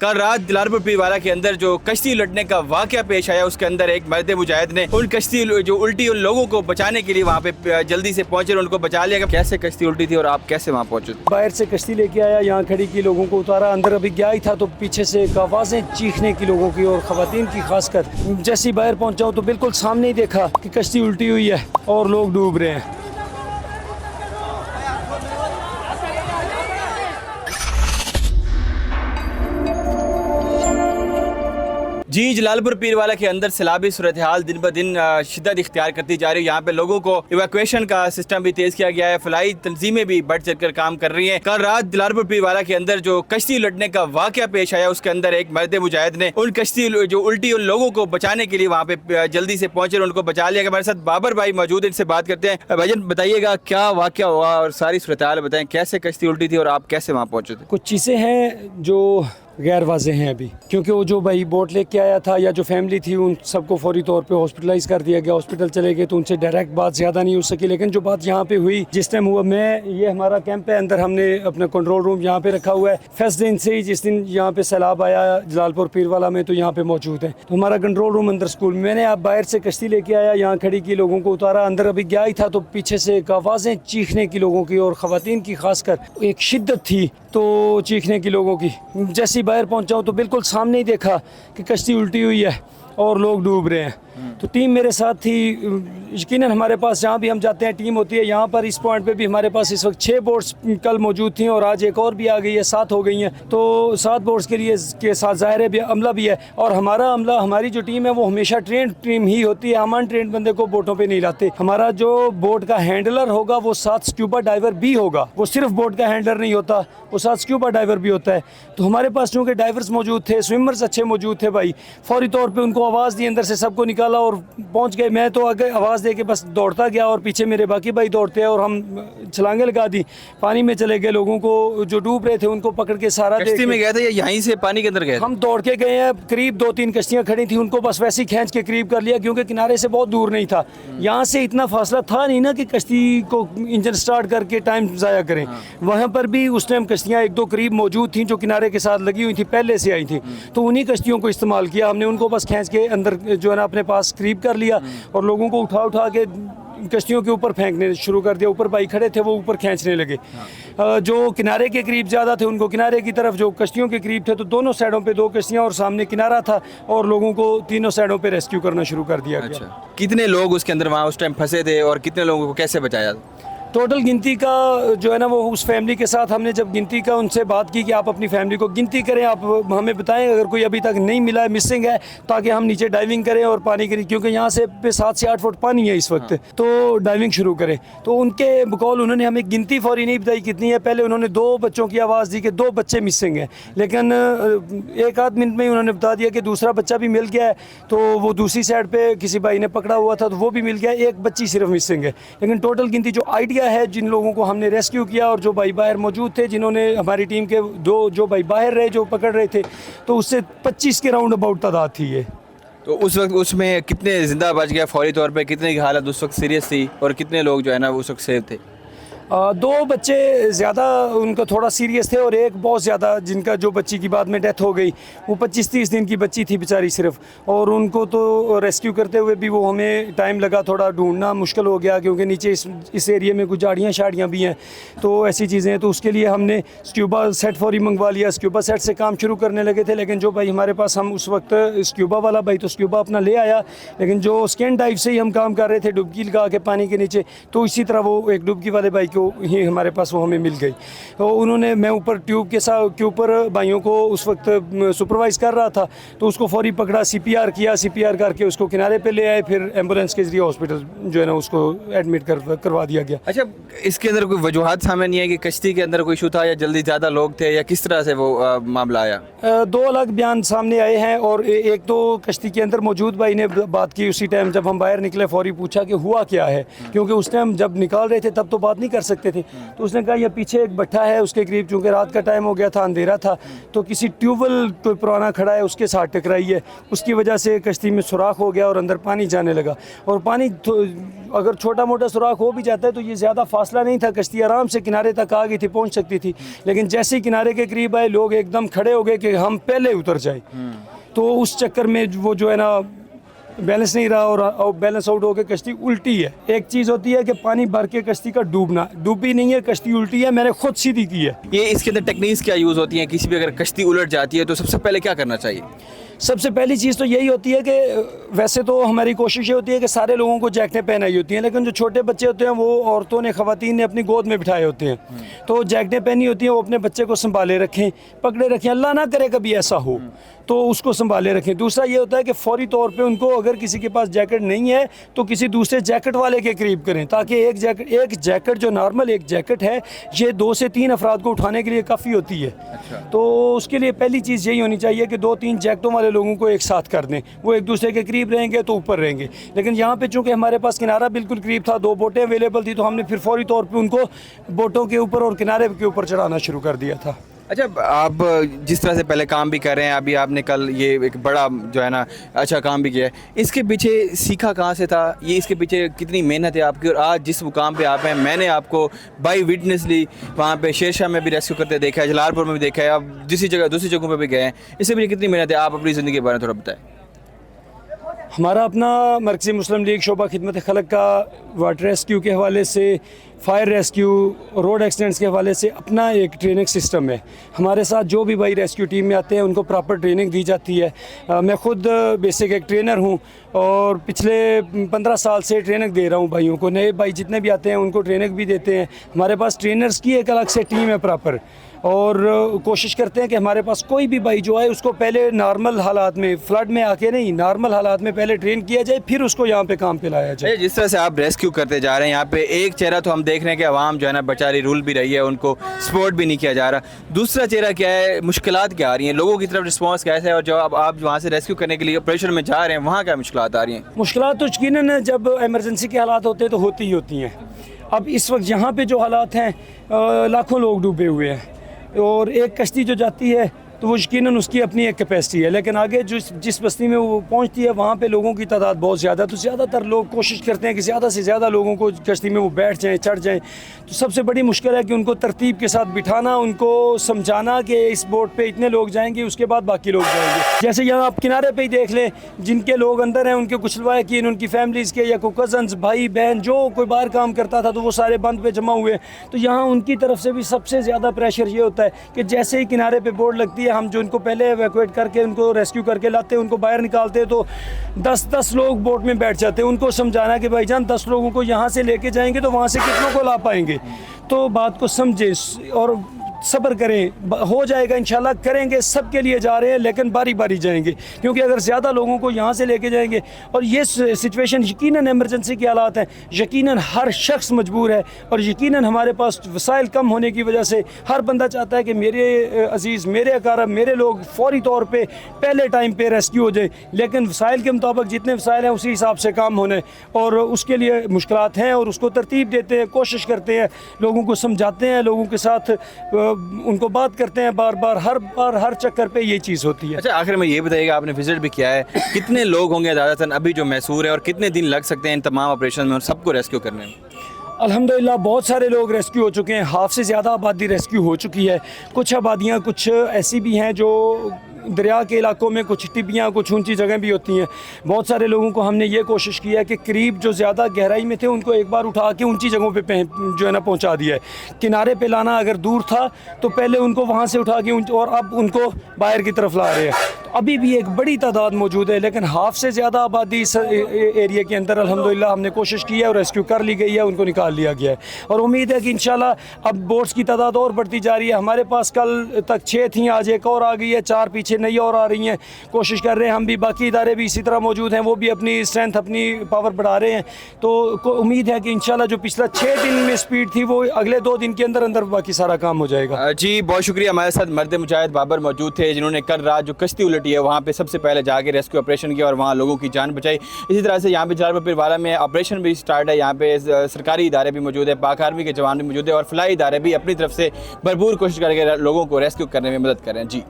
कल रात दिलारपुर पीरवाला के अंदर जो कश्ती लटने का वाकया पेश आया, उसके अंदर एक मर्द मुजाहिद ने उन कश्ती जो उल्टी उन लोगों को बचाने के लिए वहाँ पे जल्दी से पहुंचे और उनको बचा लिया। कैसे कश्ती उल्टी थी और आप कैसे वहाँ पहुंचे? बाहर से कश्ती लेके आया, यहाँ खड़ी की लोगों को उतारा, अंदर अभी गया ही था तो पीछे से आवाज़ें चीखने की लोगों की और ख़वातीन की खासकर। जैसे ही बाहर पहुँचा हूँ तो बिल्कुल सामने ही देखा कि कश्ती उल्टी हुई है और लोग डूब रहे हैं। जी, जलालपुर पीरवाला के अंदर सैलाबी सूरत हाल दिन ब दिन शिद्दत इख्तियार करती जा रही है। यहाँ पे लोगों को इवैक्यूएशन का सिस्टम भी तेज़ किया गया है, फलाई तंजीमें भी बढ़ चढ़ कर काम कर रही हैं। कल रात दिलारपुर पीरवाला के अंदर जो कश्ती लटने का वाकया पेश आया, उसके अंदर एक मर्द मुजाहिद ने उन कश्ती जो उल्टी उन लोगों को बचाने के लिए वहाँ पे जल्दी से पहुंचे और उनको बचा लिया। हमारे साथ बाबर भाई मौजूद, इनसे बात करते हैं। भाईजान बताइएगा क्या वाकया हुआ और सारी सूरत हाल बताएं, कैसे कश्ती उल्टी थी और आप कैसे वहाँ पहुँचे थे? कुछ चीज़ें हैं जो गैर वाज़ेह हैं अभी, क्योंकि वो जो भाई बोट लेके आया था या जो फैमिली थी उन सबको फौरी तौर पे हॉस्पिटलाइज कर दिया गया। हॉस्पिटल चले गए तो उनसे डायरेक्ट बात ज़्यादा नहीं हो सकी। लेकिन जो बात यहाँ पे हुई जिस टाइम हुआ, ये हमारा कैंप है, अंदर हमने अपना कंट्रोल रूम यहाँ पे रखा हुआ है। फर्स्ट दिन से ही जिस दिन यहाँ पे सैलाब आया जलालपुर पीरवाला में तो यहाँ पे मौजूद है, तो हमारा कंट्रोल रूम अंदर स्कूल में। मैंने आप बाहर से कश्ती लेके आया, यहाँ खड़ी की लोगों को उतारा, अंदर अभी गया ही था तो पीछे से आवाज़ें चीखने की लोगों की और ख़वातीन की खासकर एक शिद्दत थी तो चीखने की लोगों की। जैसे ही बाहर पहुँचा हूँ तो बिल्कुल सामने ही देखा कि कश्ती उल्टी हुई है और लोग डूब रहे हैं। तो टीम मेरे साथ थी। यकीनन हमारे पास जहाँ भी हम जाते हैं टीम होती है। यहाँ पर इस पॉइंट पे भी हमारे पास इस वक्त 6 बोट्स कल मौजूद थी और आज एक और भी आ गई है, 7 हो गई हैं। तो 7 बोट्स के लिए के साथ ज़ाहिर है भी अमला भी है, और हमारा अमला, हमारी जो टीम है वो हमेशा ट्रेंड टीम ही होती है। हम अनट्रेंड बंदे को बोटों पर नहीं लाते। हमारा जो बोट का हैंडलर होगा वो साथ स्क्यूबा डाइवर भी होगा, वो सिर्फ बोट का हैंडलर नहीं होता, वो साथ स्क्यूबा डाइवर भी होता है। तो हमारे पास चूँकि डाइवर्स मौजूद थे, स्विमर्स अच्छे मौजूद थे भाई, फौरी तौर पर उनको आवाज़ दी, अंदर से सबको निकाला और पहुंच गए। मैं तो आगे आवाज़ दे के बस दौड़ता गया और पीछे मेरे बाकी भाई दौड़ते हैं और हम छलांगे लगा दी, पानी में चले गए। लोगों को जो डूब रहे थे उनको पकड़ के सारा कश्ती में गए थे या यहीं से पानी के अंदर गए? हम दौड़ के गए हैं। करीब 2-3 कश्तियाँ खड़ी थी, उनको बस वैसे ही खींच के करीब कर लिया, क्योंकि किनारे से बहुत दूर नहीं था। यहाँ से इतना फासला था नहीं ना कि कश्ती को इंजन स्टार्ट करके टाइम ज़ाया करें। वहाँ पर भी उस टाइम कश्तियाँ 1-2 करीब मौजूद थी जो किनारे के साथ लगी हुई थी, पहले से आई थी, तो उन्हीं कश्तियों को इस्तेमाल किया हमने। उनको बस खींच के अंदर जो है ना अपने पास करीब कर लिया और लोगों को उठा उठा के कश्तियों के ऊपर फेंकने शुरू कर दिया। ऊपर भाई खड़े थे वो ऊपर खींचने लगे। जो किनारे के करीब ज़्यादा थे उनको किनारे की तरफ, जो कश्तियों के करीब थे तो दोनों साइडों पे 2 कश्तियाँ और सामने किनारा था और लोगों को तीनों साइडों पे रेस्क्यू करना शुरू कर दिया गया। अच्छा, कितने लोग उसके अंदर वहाँ उस टाइम फंसे थे और कितने लोगों को कैसे बचाया? टोटल गिनती का जो है ना वो उस फैमिली के साथ हमने जब गिनती का उनसे बात की कि आप अपनी फैमिली को गिनती करें, आप हमें बताएं अगर कोई अभी तक नहीं मिला है, मिसिंग है, ताकि हम नीचे डाइविंग करें और पानी के, क्योंकि यहाँ से 7 से 8 फुट पानी है इस वक्त। तो डाइविंग शुरू करें। तो उनके बकौल उन्होंने हमें गिनती फौरी नहीं बताई कितनी है। पहले उन्होंने 2 बच्चों की आवाज़ दी कि 2 बच्चे मिसिंग हैं, लेकिन 1-8 मिनट में ही उन्होंने बता दिया कि दूसरा बच्चा भी मिल गया है। तो वो दूसरी साइड पर किसी भाई ने पकड़ा हुआ था तो वो भी मिल गया, 1 बच्ची सिर्फ मिसिंग है। लेकिन टोटल गिनती जो आइडिया है जिन लोगों को हमने रेस्क्यू किया और जो भाई बाहर मौजूद थे, जिन्होंने हमारी टीम के 2 जो भाई बाहर रहे जो पकड़ रहे थे, तो उससे 25 के राउंड अबाउट तादाद थी ये। तो उस वक्त उसमें कितने जिंदा बच गए फौरी तौर पे, कितने की हालत उस वक्त सीरियस थी और कितने लोग जो है ना उस वक्त सेफ थे? 2 बच्चे ज़्यादा उनका थोड़ा सीरियस थे और एक बहुत ज़्यादा, जिनका जो बच्ची की बाद में डेथ हो गई, वो 25-30 दिन की बच्ची थी बेचारी सिर्फ। और उनको तो रेस्क्यू करते हुए भी वो हमें टाइम लगा, थोड़ा ढूंढना मुश्किल हो गया, क्योंकि नीचे इस एरिया में कुछ झाड़ियाँ शाड़ियाँ भी हैं, तो ऐसी चीज़ें हैं। तो उसके लिए हमने स्क्यूबा सेट फौरी मंगवा लिया। स्क्यूबा सेट से काम शुरू करने लगे थे, लेकिन जो भाई हमारे पास, हम उस वक्त स्क्यूबा वाला भाई तो स्क्यूबा अपना ले आया, लेकिन जो स्कैन डाइव से ही हम काम कर रहे थे डुबकी लगा के पानी के नीचे, तो इसी तरह वो एक डुबकी वाले भाई ही हमारे पास वो हमें मिल गई। तो उन्होंने, मैं ऊपर ट्यूब के ऊपर भाइयों को उस वक्त सुपरवाइज कर रहा था, तो उसको फौरी पकड़ा, CPR किया, CPR करके उसको किनारे पे ले आए, फिर एम्बुलेंस के जरिए हॉस्पिटल जो है ना उसको एडमिट करवा दिया गया। अच्छा, इसके अंदर कोई वजूहत सामने नहीं है कि कश्ती के अंदर कोई इशू था या जल्दी ज़्यादा लोग थे या किस तरह से वो मामला आया? 2 अलग बयान सामने आए हैं और एक तो कश्ती के अंदर मौजूद भाई ने बात की उसी टाइम जब हम बाहर निकले, फौरी पूछा कि हुआ क्या है, क्योंकि उस टाइम जब निकाल रहे थे तब तो बात नहीं कर सकते थे। तो उसने कहा ये पीछे एक भट्ठा है, उसके करीब, चूँकि रात का टाइम हो गया था, अंधेरा था, तो किसी ट्यूबवेल कोई पुराना खड़ा है उसके साथ टकराई है, उसकी वजह से कश्ती में सुराख हो गया और अंदर पानी जाने लगा। और पानी अगर छोटा मोटा सुराख हो भी जाता है तो ये ज़्यादा फासला नहीं था, कश्ती आराम से किनारे तक आ गई थी, पहुंच सकती थी। लेकिन जैसे ही किनारे के करीब आए लोग एकदम खड़े हो गए कि हम पहले उतर जाए। तो उस चक्कर में वो जो है ना बैलेंस नहीं रहा और बैलेंस आउट होकर कश्ती उल्टी है। एक चीज़ होती है कि पानी भर के कश्ती का डूबना, डूबी नहीं है, कश्ती उल्टी है, मैंने खुद सीधी की है। ये इसके अंदर टेक्निक्स क्या यूज़ होती हैं? किसी भी अगर कश्ती उलट जाती है तो सबसे पहले क्या करना चाहिए? सबसे पहली चीज़ तो यही होती है कि वैसे तो हमारी कोशिश ये होती है कि सारे लोगों को जैकेटें पहनाई होती हैं, लेकिन जो छोटे बच्चे होते हैं वो औरतों ने, ख़वातीन ने अपनी गोद में बिठाए होते हैं, तो जैकेटें पहनी होती हैं, वो अपने बच्चे को संभाले रखें, पकड़े रखें, अल्लाह ना करे कभी ऐसा हो तो उसको संभाले रखें। दूसरा ये होता है कि फ़ौरी तौर पे उनको, अगर किसी के पास जैकेट नहीं है तो किसी दूसरे जैकेट वाले के करीब करें, ताकि एक जैकेट जो नॉर्मल एक जैकेट है ये 2 से 3 अफराद को उठाने के लिए काफ़ी होती है। तो उसके लिए पहली चीज़ यही होनी चाहिए कि 2-3 जैकेटों वाले लोगों को एक साथ कर दें, वो एक दूसरे के करीब रहेंगे तो ऊपर रहेंगे। लेकिन यहाँ पे चूँकि हमारे पास किनारा बिल्कुल करीब था, 2 बोटें अवेलेबल थी, तो हमने फिर फ़ौरी तौर पर उनको बोटों के ऊपर और किनारे के ऊपर चढ़ाना शुरू कर दिया था। अच्छा, आप जिस तरह से पहले काम भी कर रहे हैं, अभी आपने कल ये एक बड़ा जो है ना अच्छा काम भी किया है, इसके पीछे सीखा कहाँ से था? ये इसके पीछे कितनी मेहनत है आपकी? और आज जिस मुकाम पे आप हैं, मैंने आपको बाई विटनेसली वहाँ पे शेरशाह में भी रेस्क्यू करते देखा है, जलालपुर में भी देखा है, आप दूसरी जगहों पर भी गए हैं, इससे पीछे कितनी मेहनत है? आप अपनी ज़िंदगी के बारे में थोड़ा बताएं। हमारा अपना मरकज़ी मुस्लिम लीग शोबा खिदमत खलक का वाटर रेस्क्यू के हवाले से, फायर रेस्क्यू, रोड एक्सीडेंट्स के हवाले से अपना एक ट्रेनिंग सिस्टम है। हमारे साथ जो भी भाई रेस्क्यू टीम में आते हैं उनको प्रॉपर ट्रेनिंग दी जाती है। मैं ख़ुद बेसिक एक ट्रेनर हूँ और पिछले 15 साल से ट्रेनिंग दे रहा हूँ भाइयों को। नए भाई जितने भी आते हैं उनको ट्रेनिंग भी देते हैं। हमारे पास ट्रेनर्स की एक अलग से टीम है प्रॉपर, और कोशिश करते हैं कि हमारे पास कोई भी भाई जो है उसको पहले नॉर्मल हालात में, फ्लड में आके नहीं, नॉर्मल हालात में पहले ट्रेन किया जाए, फिर उसको यहाँ पे काम पे लाया जाए। जिस तरह से आप रेस्क्यू करते जा रहे हैं, यहाँ पे एक चेहरा तो हम देख रहे हैं कि आवाम जो है ना बेचारी रूल भी रही है, उनको सपोर्ट भी नहीं किया जा रहा। दूसरा चेहरा क्या है, मुश्किलात क्या आ रही हैं, लोगों की तरफ रिस्पॉन्स कैसा है? और जब आप वहाँ से रेस्क्यू करने के लिए ऑपरेशन में जा रहे हैं, वहाँ क्या मुश्किलात आ रही हैं? मुश्किलात तो यकीनन जब एमरजेंसी के हालात होते हैं तो होती ही होती हैं। अब इस वक्त यहाँ पे जो हालात हैं, लाखों लोग डूबे हुए हैं और एक कश्ती जो जाती है तो वो यकीनन उसकी अपनी एक कैपेसिटी है, लेकिन आगे जिस बस्ती में वो पहुंचती है वहाँ पे लोगों की तादाद बहुत ज़्यादा है, तो ज़्यादातर लोग कोशिश करते हैं कि ज़्यादा से ज़्यादा लोगों को कश्ती में वो बैठ जाएं, चढ़ जाएं। तो सबसे बड़ी मुश्किल है कि उनको तरतीब के साथ बिठाना, उनको समझाना कि इस बोट पे इतने लोग जाएंगे, उसके बाद बाकी लोग जाएंगे। जैसे यहाँ आप किनारे पर ही देख लें, जिनके लोग अंदर हैं उनके कुछ लवाकिन, उनकी फैमिलीज़ के या कोई कज़न्स, भाई बहन, जो कोई बाहर काम करता था तो वो सारे बंद पे जमा हुए। तो यहाँ उनकी तरफ से भी सबसे ज़्यादा प्रेशर ये होता है कि जैसे ही किनारे पर बोट लगती है, हम जो उनको पहले एवैक्यूएट करके उनको रेस्क्यू करके लाते हैं, उनको बाहर निकालते हैं, तो 10-10 लोग बोट में बैठ जाते हैं। उनको समझाना कि भाईजान 10 लोगों को यहाँ से लेके जाएंगे तो वहाँ से कितनों को ला पाएंगे, तो बात को समझे और सब्र करें, हो जाएगा इंशाल्लाह। करेंगे, सबके लिए जा रहे हैं, लेकिन बारी बारी जाएंगे, क्योंकि अगर ज़्यादा लोगों को यहाँ से लेके जाएंगे, और ये सिचुएशन यकीनन एमरजेंसी के हालात हैं, यकीनन हर शख्स मजबूर है, और यकीनन हमारे पास वसाइल कम होने की वजह से हर बंदा चाहता है कि मेरे अजीज़, मेरे अकारब, मेरे लोग फ़ौरी तौर पर पहले टाइम पर रेस्क्यू हो जाए। लेकिन वसाइल के मुताबिक जितने वसाइल हैं उसी हिसाब से काम होने, और उसके लिए मुश्किलात हैं, और उसको तरतीब देते हैं, कोशिश करते हैं, लोगों को समझाते हैं, लोगों के साथ उनको बात करते हैं, बार बार हर चक्कर पे ये चीज़ होती है। अच्छा, आखिर में ये बताइएगा, आपने विजिट भी किया है, कितने लोग होंगे ज़्यादातर अभी जो मैसूर है, और कितने दिन लग सकते हैं इन तमाम ऑपरेशन में और सबको रेस्क्यू करने में? अल्हम्दुलिल्लाह बहुत सारे लोग रेस्क्यू हो चुके हैं, हाफ से ज़्यादा आबादी रेस्क्यू हो चुकी है। कुछ आबादियाँ कुछ ऐसी भी हैं जो दरिया के इलाकों में, कुछ टिब्बियाँ, कुछ ऊंची जगह भी होती हैं। बहुत सारे लोगों को हमने ये कोशिश की है कि करीब जो ज़्यादा गहराई में थे उनको एक बार उठा के ऊंची जगहों पे जो है ना पहुंचा दिया है। किनारे पे लाना अगर दूर था तो पहले उनको वहाँ से उठा के, और अब उनको बाहर की तरफ ला रहे हैं। तो अभी भी एक बड़ी तादाद मौजूद है, लेकिन हाफ से ज़्यादा आबादी इस एरिया के अंदर अल्हम्दुलिल्लाह हमने कोशिश की है और रेस्क्यू कर ली गई है, उनको निकाल लिया गया है। और उम्मीद है कि इंशाल्लाह अब बोट्स की तादाद और बढ़ती जा रही है। हमारे पास कल तक 6 थी, आज एक और आ गई है, 4 पीछे नई और आ रही हैं। कोशिश कर रहे हैं हम भी, बाकी इदारे भी इसी तरह मौजूद हैं, वो भी अपनी स्ट्रेंथ, अपनी पावर बढ़ा रहे हैं। तो उम्मीद है कि इंशाल्लाह जो पिछला 6 दिन में स्पीड थी वो अगले 2 दिन के अंदर अंदर बाकी सारा काम हो जाएगा। जी बहुत शुक्रिया। हमारे साथ मर्द मुजाहिद बाबर मौजूद थे, जिन्होंने कल रात जो कश्ती उलटी लोकेलिटी है वहाँ पे सबसे पहले जाके रेस्क्यू ऑपरेशन किया और वहाँ लोगों की जान बचाई। इसी तरह से यहाँ पे जलालपुर पीरवाला में ऑपरेशन भी स्टार्ट है। यहाँ पे सरकारी इदारे भी मौजूद है, पाक आर्मी के जवान भी मौजूद है और फलाई इदारे भी अपनी तरफ से भरपूर कोशिश करके लोगों को रेस्क्यू करने में मदद कर रहे हैं। जी।